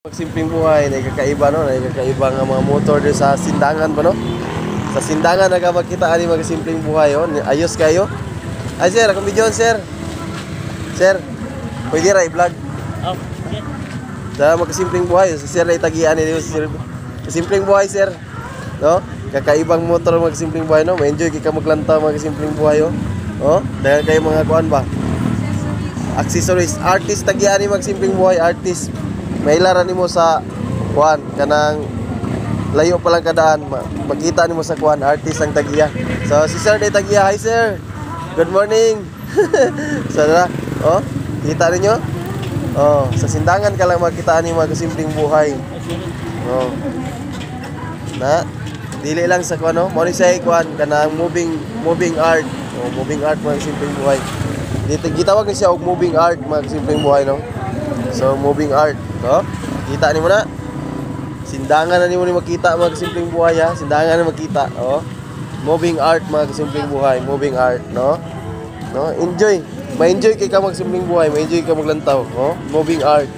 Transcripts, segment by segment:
Simpleng buhay, nagkakaiba no, nagkakaiba nga mga motor din sa sindangan ba no? Sa sindangan nagmakita ani mga simpleng buhay oh. Ayos kayo. Ay sir, akong video sir. Sir, pwede ra i-vlog. Oh, okay. Sa magsimpleng buhay, sa sir ay tagian ni sir. Simpleng buhay sir. No? Kakaibang motor mga simpleng buhay no. Ma-enjoy kay ka maglanta mga simpleng buhay oh. Oh, dahil kayo mga kuan ba? Accessories, artist tagian ni mga simpleng buhay, artist. Mailaran nimo sa kuan kanang layo pa lang kadaan makita nimo sa kuan artist ang tagiya. So si Sir day tagiya. Hi sir. Good morning. Sana oh, kita ninyo? Oh, sa sindangan ka lang makita ni mga simpleng buhay. Oh. Na dili lang sa kuan no, mo ni say kuan kanang moving art. Oh, moving art mga simpleng buhay. Dito gitawag ni siya og moving art mga simpleng buhay no. So moving art, no? Kita ni mo na. Sindangan na ni mo ni makita mga simpleng buhay ha. Sindangan na makita, oh. Moving art mga simpleng buhay, moving art, no? No, enjoy. Ma-enjoy kay ka mag simpleng buhay, ma-enjoy ka maglantaw, no? Moving art.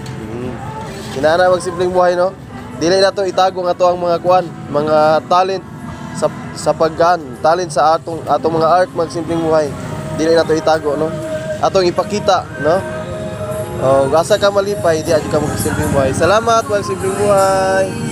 Kinana mag simpleng buhay, no? Dili na to itago nga to ang mga kuan, mga talent sa paggan, talent sa atong mga art mag simpleng buhay. Dili na to itago, no? Atong ipakita, no? Oh, asa ka malipay, di aja ka magsimpleng buhay. Salamat, magsimpleng buhay.